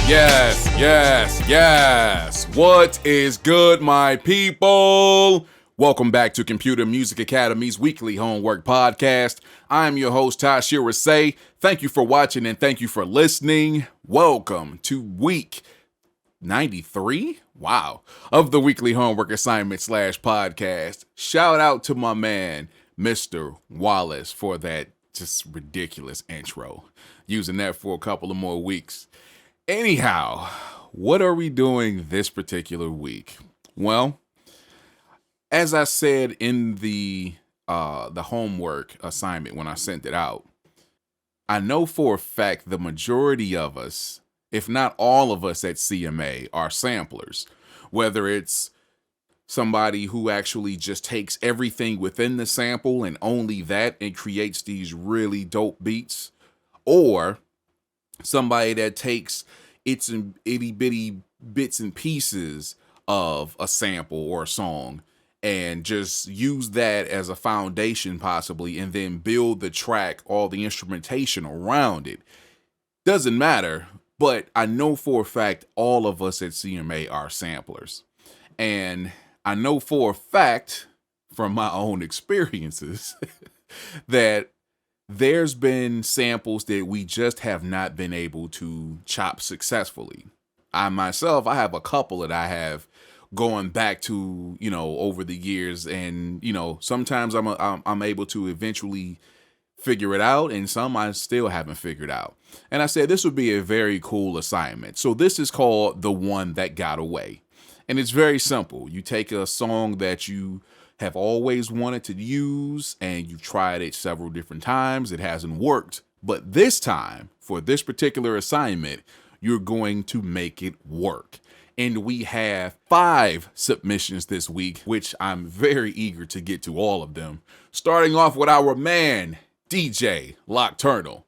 Yes. What is good, my people? Welcome back to Computer Music Academy's weekly homework podcast. I'm your host, Tashira Say. Thank you for watching and thank you for listening. Welcome to week 93? Wow. Of the weekly homework assignment / podcast. Shout out to my man, Mr. Wallace, for that just ridiculous intro. Using that for a couple of more weeks. Anyhow, what are we doing this particular week? Well, as I said in the homework assignment when I sent it out, I know for a fact the majority of us, if not all of us at CMA, are samplers. Whether it's somebody who actually just takes everything within the sample and only that and creates these really dope beats, or somebody that takes its itty bitty bits and pieces of a sample or a song and just use that as a foundation possibly and then build the track, all the instrumentation around it. Doesn't matter, but I know for a fact all of us at CMA are samplers. And I know for a fact from my own experiences that there's been samples that we just have not been able to chop successfully. I myself, I have a couple that I have going back to, over the years, and sometimes I'm able to eventually figure it out, and some I still haven't figured out. And I said this would be a very cool assignment. So this is called The One That Got Away. And it's very simple. You take a song that you have always wanted to use and you've tried it several different times. It hasn't worked. But this time, for this particular assignment, you're going to make it work. And we have 5 submissions this week, which I'm very eager to get to all of them. Starting off with our man, DJ Nocturnal.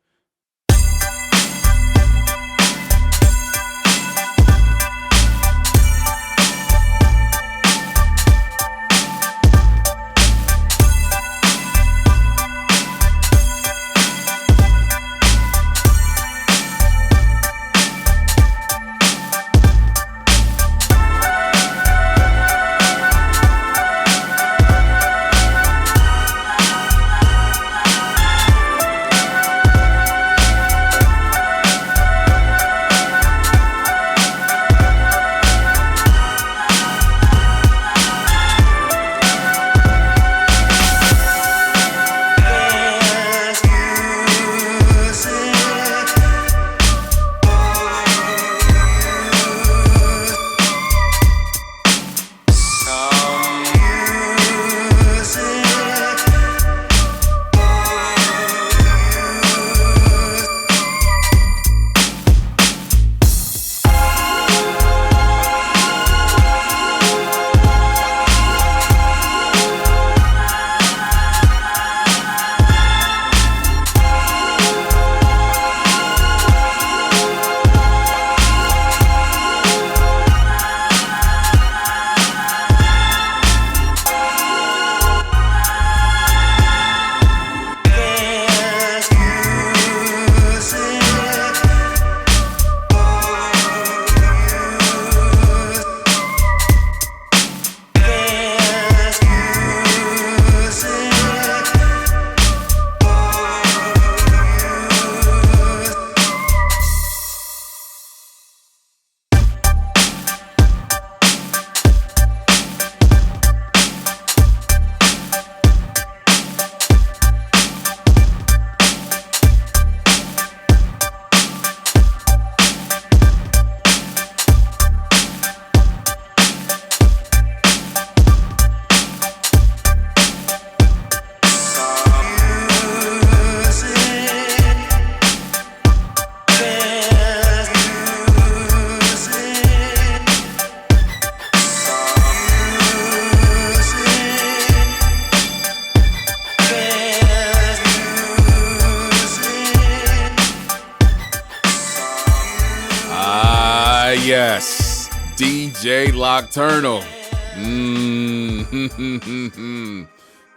Yes, DJ Nocturnal.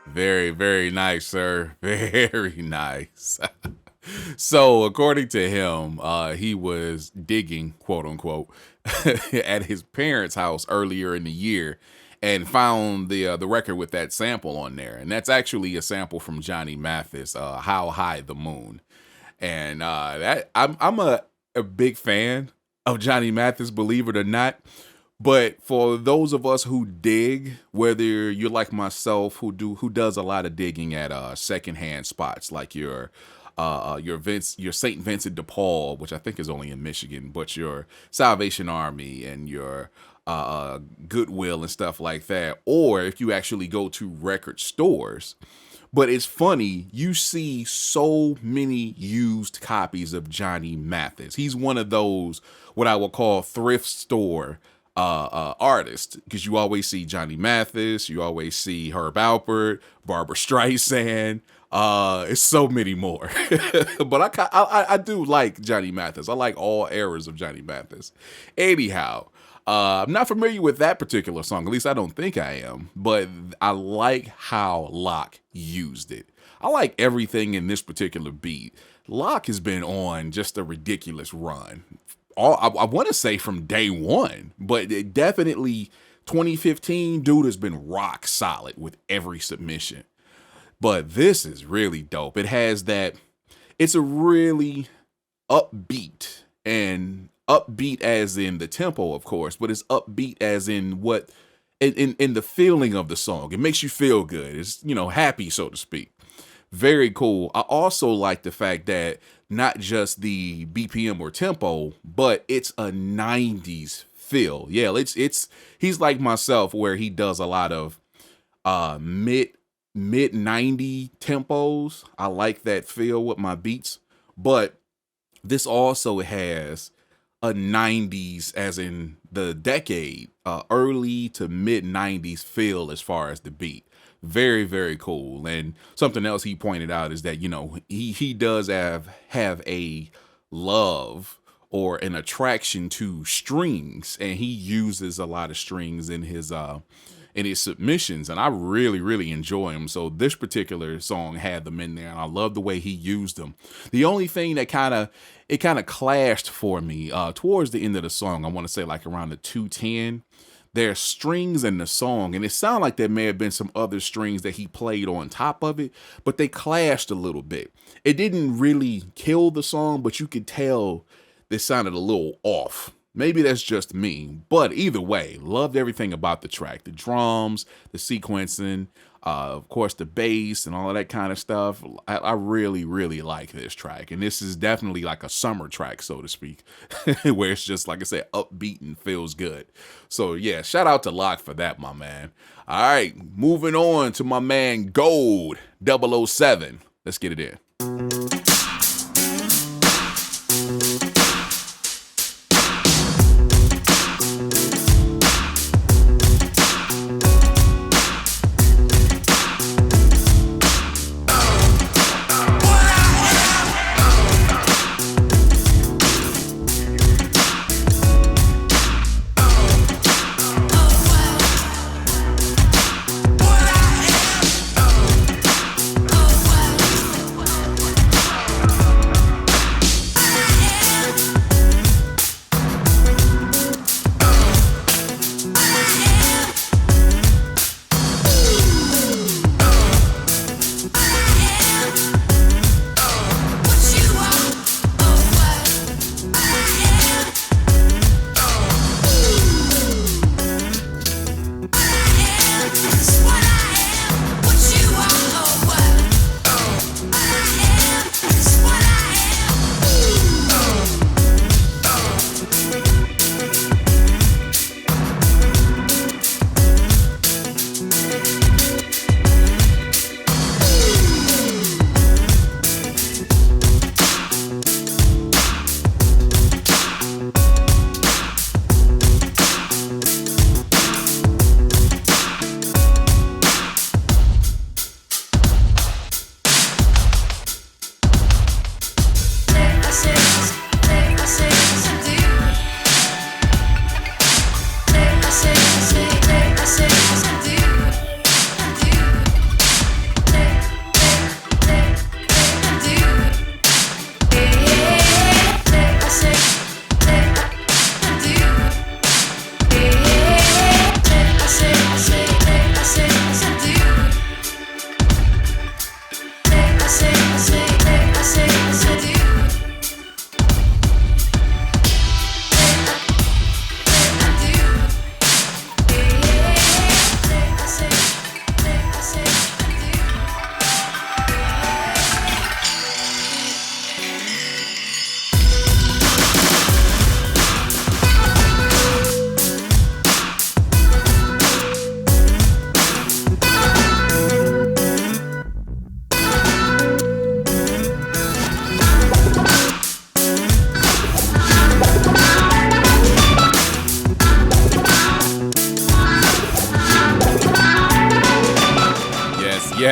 Very, very nice, sir. Very nice. So, according to him, he was digging, quote unquote, at his parents' house earlier in the year and found the record with that sample on there. And that's actually a sample from Johnny Mathis, "How High the Moon." And that I'm a big fan of Johnny Mathis, believe it or not. But for those of us who dig, whether you're like myself who does a lot of digging at secondhand spots like your St. Vincent de Paul, which I think is only in Michigan, but your Salvation Army and your Goodwill and stuff like that, or if you actually go to record stores. But it's funny, you see so many used copies of Johnny Mathis. He's one of those, what I would call thrift store artist, because you always see Johnny Mathis, you always see Herb Alpert, Barbara Streisand, it's so many more. But I do like Johnny Mathis. I like all eras of Johnny Mathis. Anyhow, I'm not familiar with that particular song, at least I don't think I am, but I like how Locke used it. I like everything in this particular beat. Locke has been on just a ridiculous run. I want to say from day one, but it definitely 2015, dude has been rock solid with every submission. But this is really dope. It has that, it's a really upbeat, and upbeat as in the tempo, of course, but it's upbeat as in what, in the feeling of the song. It makes you feel good. It's, happy, so to speak. Very cool. I also like the fact that not just the BPM or tempo, but it's a 90s feel. Yeah, it's he's like myself where he does a lot of mid 90 tempos. I like that feel with my beats, but this also has a 90s, as in the decade, early to mid 90s feel as far as the beat. Very, very cool. And something else he pointed out is that, he does have a love or an attraction to strings, and he uses a lot of strings in his submissions, and I really, really enjoy them. So this particular song had them in there, and I love the way he used them. The only thing that kind of clashed for me towards the end of the song, I want to say like around the 210, there's strings in the song, and it sounded like there may have been some other strings that he played on top of it, but they clashed a little bit. It didn't really kill the song, but you could tell they sounded a little off. Maybe that's just me, but either way, loved everything about the track. The drums, the sequencing, of course, the bass and all of that kind of stuff. I really, really like this track. And this is definitely like a summer track, so to speak, where it's just, like I said, upbeat and feels good. So yeah, shout out to Locke for that, my man. All right, moving on to my man Gold 007. Let's get it in.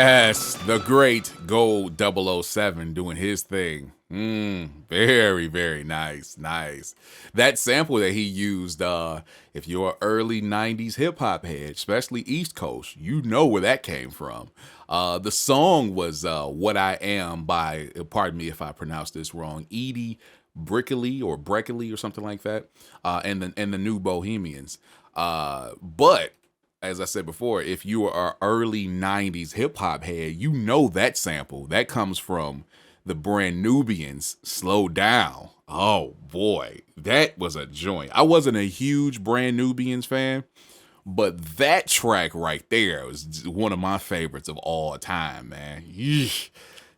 Yes, the great Gold 007 doing his thing. Very, very nice. Nice. That sample that he used, if you're an early 90s hip hop head, especially East Coast, you know where that came from. The song was What I Am by, pardon me if I pronounce this wrong, Edie Breckley or something like that, and the New Bohemians. But as I said before, if you are an early 90s hip hop head, you know that sample. That comes from the Brand Nubians, Slow Down. Oh boy, that was a joint. I wasn't a huge Brand Nubians fan, but that track right there was one of my favorites of all time, man. Yeesh.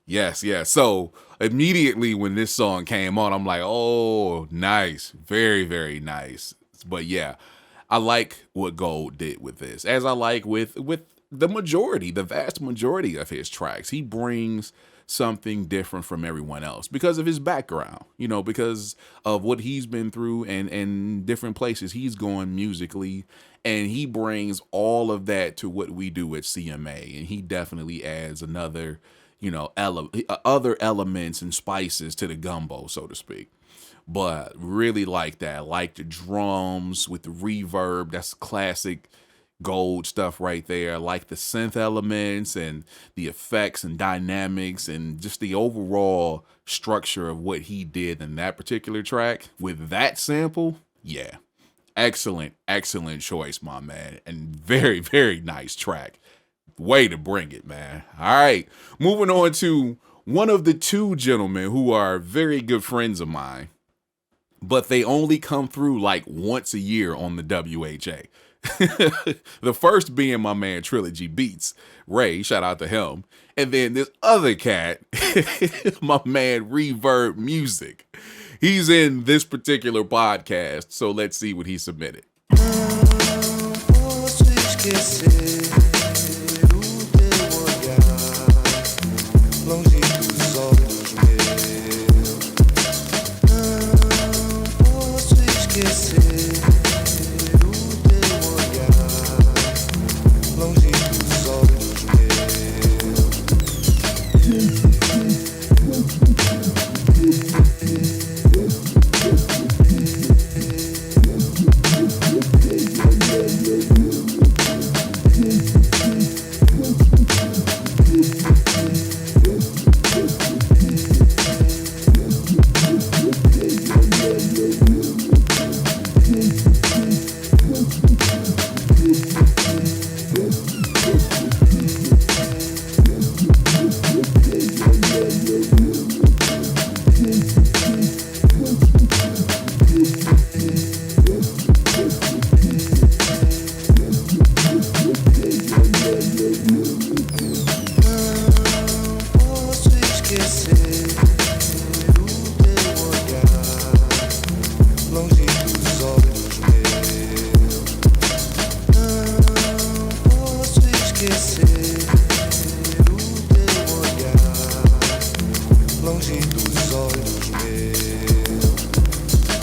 Yes, yes. So immediately when this song came on, I'm like, oh, nice. Very, very nice. But yeah, I like what Gold did with this, as I like with the vast majority of his tracks. He brings something different from everyone else because of his background, because of what he's been through and different places he's gone musically. And he brings all of that to what we do at CMA. And he definitely adds another, other elements and spices to the gumbo, so to speak. But really like that. Like the drums with the reverb. That's classic Gold stuff right there. Like the synth elements and the effects and dynamics and just the overall structure of what he did in that particular track with that sample. Yeah. Excellent, excellent choice, my man. And very, very nice track. Way to bring it, man. All right. Moving on to one of the two gentlemen who are very good friends of mine, but they only come through like once a year on the WHA. The first being my man Trilogy Beats, Ray, shout out to him. And then this other cat, my man Reverb Music. He's in this particular podcast, so let's see what he submitted.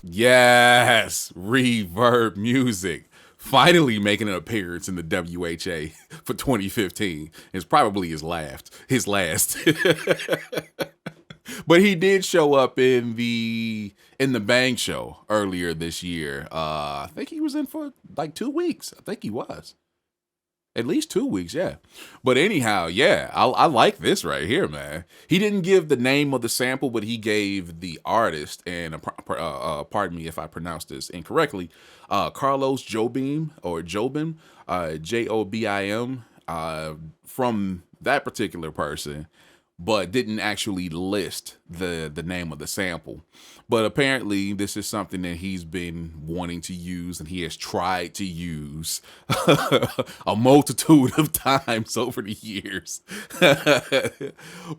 Yes, Reverb Music finally making an appearance in the WHA for 2015. It's probably his last. But he did show up in the Bang Show earlier this year. I think he was in for like 2 weeks. I think he was. At least 2 weeks, yeah. But anyhow, yeah, I like this right here, man. He didn't give the name of the sample, but he gave the artist, and pardon me if I pronounced this incorrectly, Carlos Jobim, Jobim, from that particular person, but didn't actually list the name of the sample. But apparently this is something that he's been wanting to use and he has tried to use a multitude of times over the years.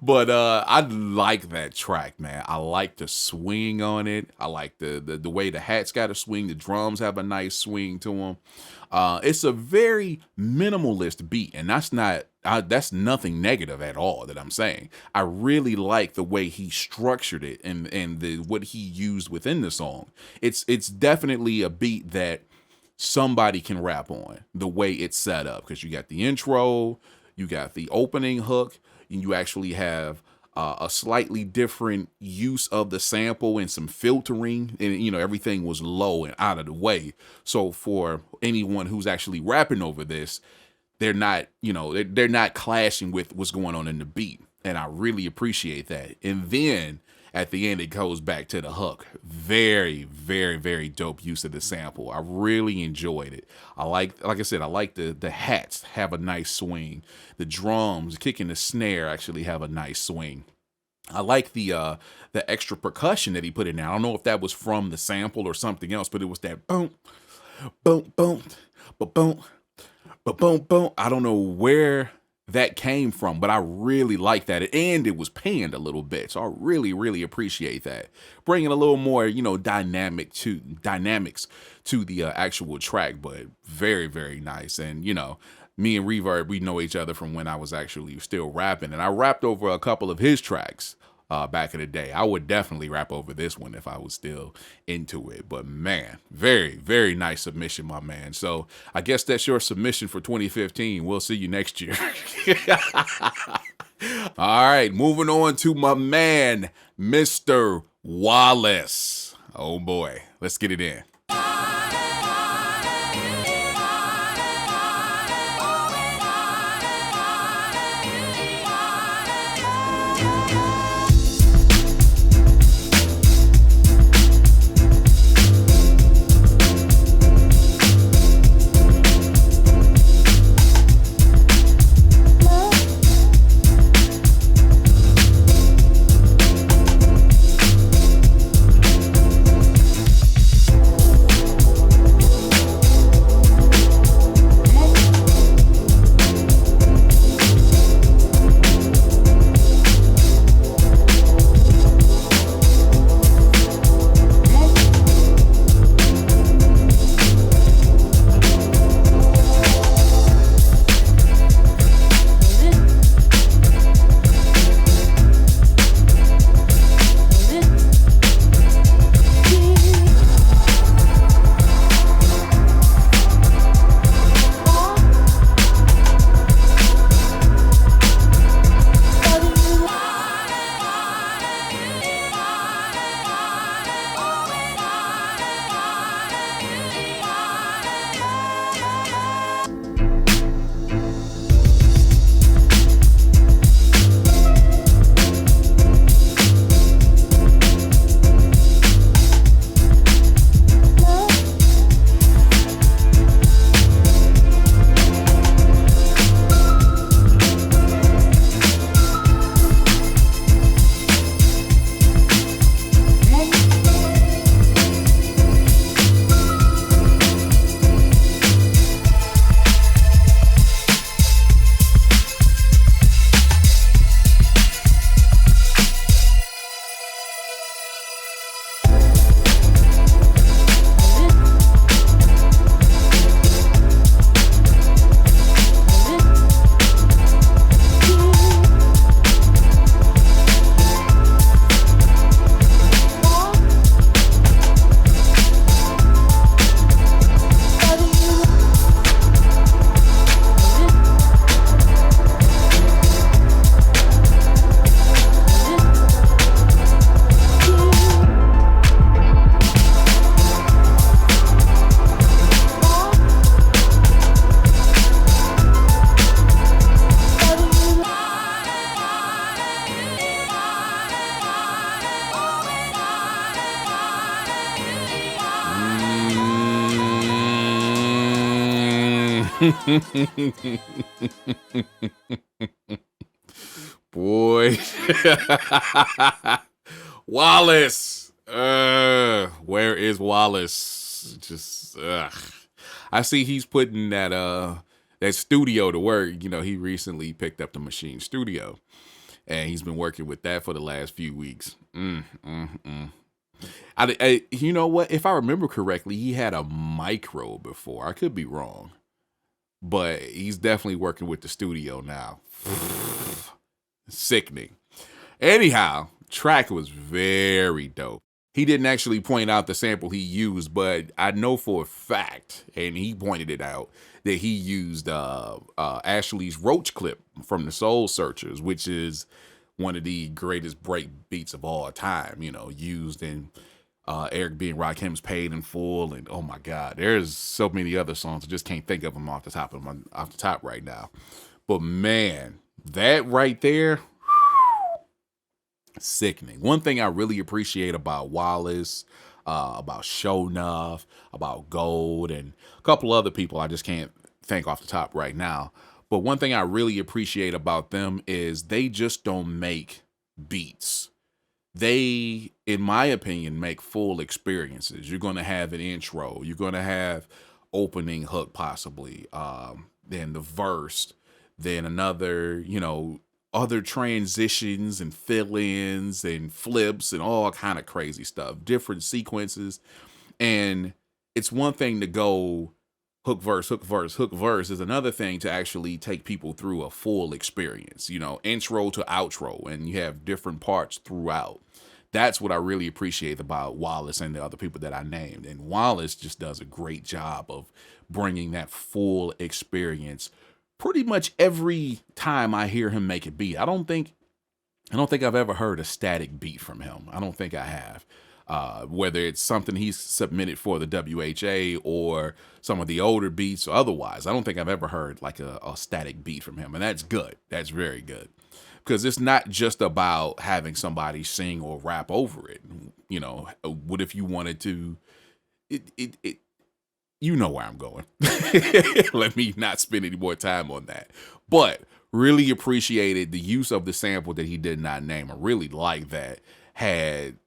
But I like that track, man. I like the swing on it. I like the way the hat's got a swing. The drums have a nice swing to them. It's a very minimalist beat, and that's nothing negative at all that I'm saying. I really like the way he structured it and what he used within the song. It's definitely a beat that somebody can rap on, the way it's set up, because you got the intro, You got the opening hook, and you actually have a slightly different use of the sample and some filtering, and everything was low and out of the way. So for anyone who's actually rapping over this, they're not, they're not clashing with what's going on in the beat. And I really appreciate that. And then at the end, it goes back to the hook. Very, very, very dope use of the sample. I really enjoyed it. like I said, I like the hats have a nice swing. The drums, kicking the snare actually have a nice swing. I like the extra percussion that he put in there. I don't know if that was from the sample or something else, but it was that boom, boom, boom, boom, boom, boom. I don't know where that came from, but I really like that. And it was panned a little bit. So I really, really appreciate that. Bringing a little more, dynamics to the actual track, but very, very nice. And, me and Reverb, we know each other from when I was actually still rapping, and I rapped over a couple of his tracks back in the day. I would definitely rap over this one if I was still into it. But man, very, very nice submission, my man. So I guess that's your submission for 2015. We'll see you next year. All right, moving on to my man, Mr. Wallace. Oh boy, let's get it in. Boy. Wallace. Where is Wallace? Just I see he's putting that studio to work. He recently picked up the Machine Studio, and he's been working with that for the last few weeks. You know what? If I remember correctly, he had a micro before. I could be wrong, but he's definitely working with the studio now. Sickening. Anyhow, track was very dope. he didn't actually point out the sample he used, but I know for a fact, and he pointed it out, that he used Ashley's Roach clip from the Soul Searchers, which is one of the greatest break beats of all time, used in Eric B. and Rakim's Paid in Full, and oh my God, there's so many other songs. I just can't think of them off the top right now. But man, that right there, sickening. One thing I really appreciate about Wallace, about Sho-Nuff, about Gold, and a couple other people I just can't think off the top right now. But one thing I really appreciate about them is they just don't make beats. They, in my opinion, make full experiences. You're going to have an intro. You're going to have opening hook possibly, then the verse, then another, other transitions and fill-ins and flips and all kind of crazy stuff, different sequences. And it's one thing to go hook, verse, hook, verse, hook, verse is another thing to actually take people through a full experience, intro to outro, and you have different parts throughout. That's what I really appreciate about Wallace and the other people that I named. And Wallace just does a great job of bringing that full experience pretty much every time I hear him make a beat. I don't think I've ever heard a static beat from him. I don't think I have. Whether it's something he's submitted for the WHA or some of the older beats or otherwise, I don't think I've ever heard like a static beat from him. And that's good. That's very good. Because it's not just about having somebody sing or rap over it. What if you wanted to, you know where I'm going. Let me not spend any more time on that. But really appreciated the use of the sample that he did not name. I really like that. Had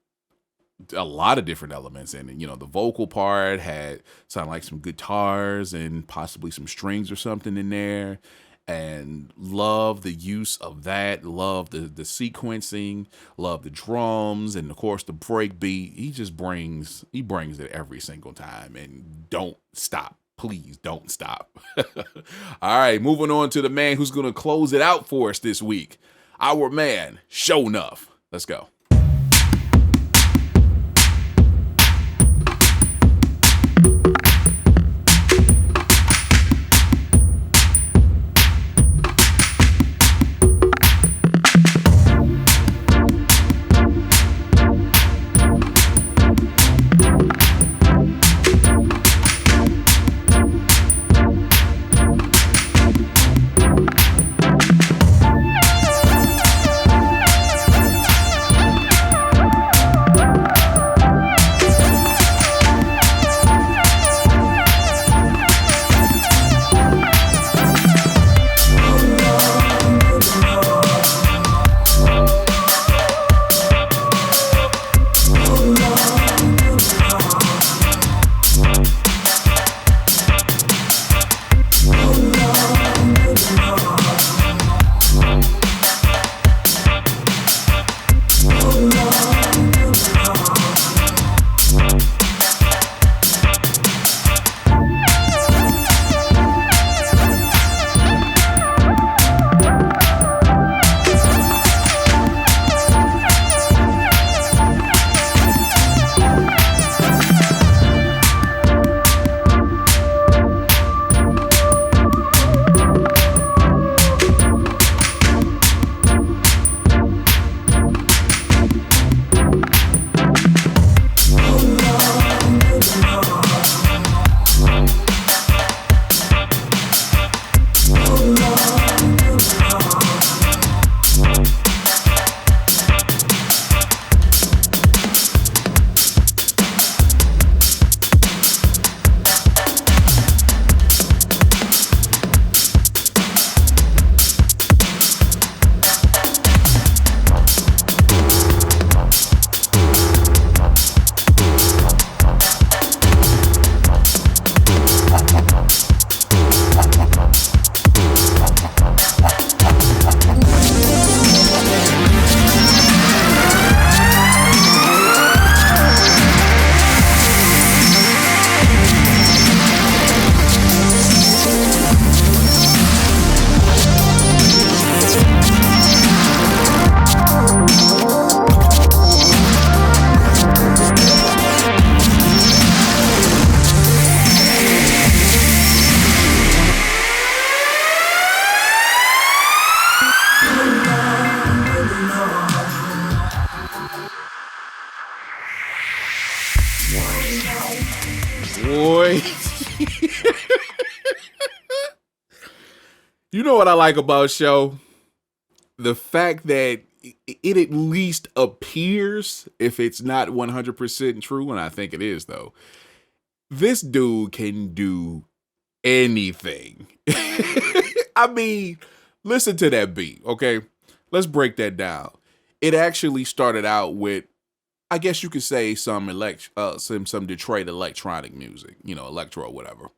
a lot of different elements in it. The vocal part had sounded like some guitars and possibly some strings or something in there. And love the use of that, love the sequencing, love the drums, and of course the break beat. He brings it every single time, and don't stop. Please don't stop. All right, moving on to the man who's going to close it out for us this week. Our man, Sho-Nuff. Let's go. boy. You know what I like about Sho? The fact that it at least appears, if it's not 100% true, and I think it is though, this dude can do anything. I mean, listen to that beat, okay? Let's break that down. It actually started out with, I guess you could say, some Detroit electronic music, electro or whatever.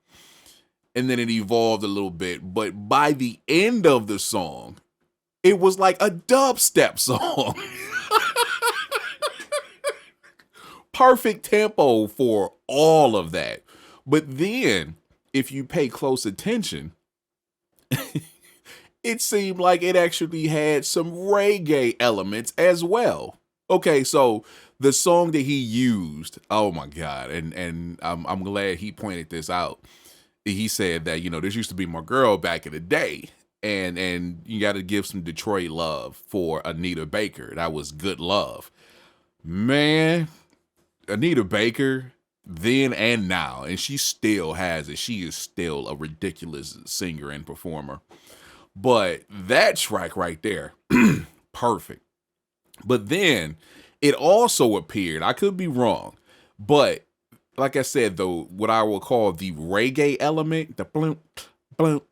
And then it evolved a little bit, but by the end of the song, it was like a dubstep song. Perfect tempo for all of that. But then, if you pay close attention, it seemed like it actually had some reggae elements as well. Okay, so the song that he used, oh my God, and I'm glad he pointed this out. He said that, this used to be my girl back in the day. And you got to give some Detroit love for Anita Baker. That was good love. Man, Anita Baker, then and now, and she still has it. She is still a ridiculous singer and performer. But that track right there, perfect. But then it also appeared, I could be wrong, but like I said, though, what I will call the reggae element, the bloom, bloom,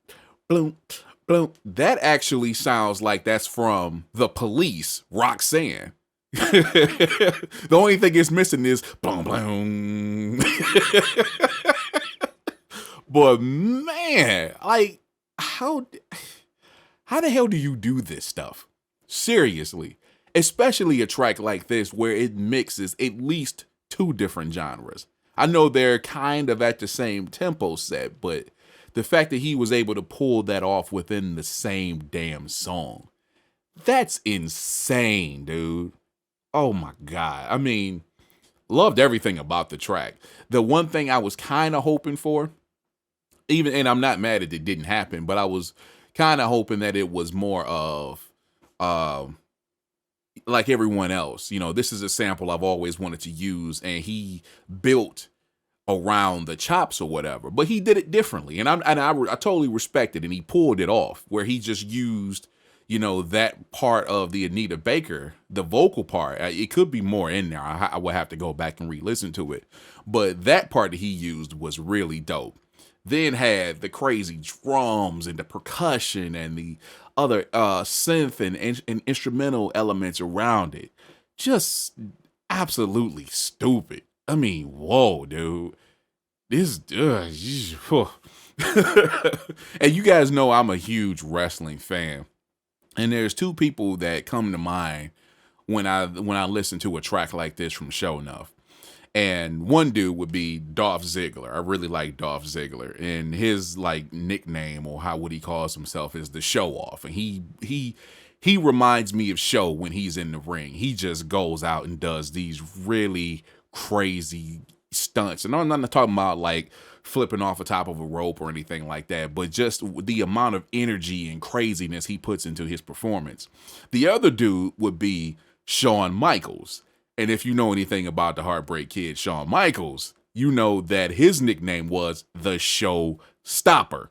bloom, bloom, that actually sounds like that's from The Police, Roxanne. The only thing it's missing is boom, boom. But man, like, how the hell do you do this stuff? Seriously. Especially a track like this where it mixes at least two different genres. I know they're kind of at the same tempo set, but the fact that he was able to pull that off within the same damn song, that's insane, dude. Oh my God. I mean, loved everything about the track. The one thing I was kind of hoping for, and I'm not mad that it didn't happen, but I was kind of hoping that it was more of, like everyone else, this is a sample I've always wanted to use, and he built around the chops or whatever, but he did it differently, and I totally respect it, and he pulled it off where he just used, that part of the Anita Baker, the vocal part. It could be more in there. I would have to go back and re-listen to it, but that part that he used was really dope. Then had the crazy drums and the percussion and the other synth and instrumental elements around it. Just absolutely stupid. I mean, whoa, dude. This, and you guys know I'm a huge wrestling fan. And there's two people that come to mind when I listen to a track like this from Sho-Nuff. And one dude would be Dolph Ziggler. I really like Dolph Ziggler, and his nickname, or what he calls himself, is the Show-Off. And he reminds me of Sho when he's in the ring. He just goes out and does these really crazy stunts. And I'm not talking about flipping off the top of a rope or anything like that, but just the amount of energy and craziness he puts into his performance. The other dude would be Shawn Michaels. And if you know anything about the Heartbreak Kid, Shawn Michaels, you know that his nickname was the Show Stopper.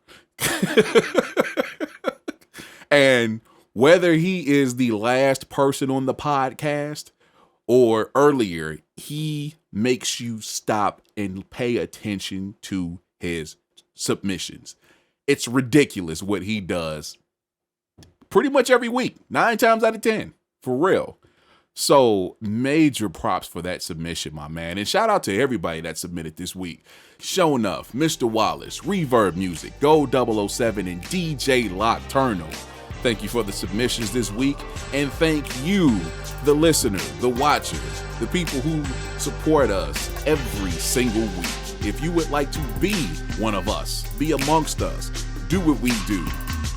And whether he is the last person on the podcast or earlier, he makes you stop and pay attention to his submissions. It's ridiculous what he does pretty much every week, 9 times out of 10, for real. So major props for that submission, my man. And shout out to everybody that submitted this week. Sho-Nuff, Mr. Wallace, Reverb Music, Gold 007, and DJ Locturno. Thank you for the submissions this week. And thank you, the listeners, the watchers, the people who support us every single week. If you would like to be one of us, be amongst us, do what we do,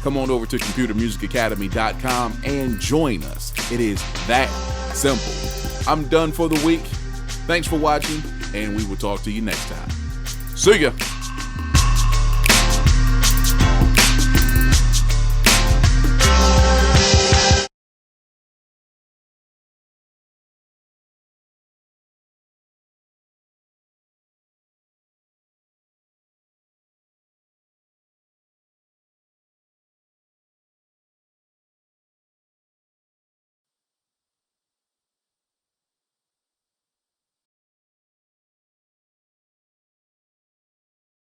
come on over to computermusicacademy.com and join us. It is that simple. I'm done for the week. Thanks for watching, and we will talk to you next time. See ya.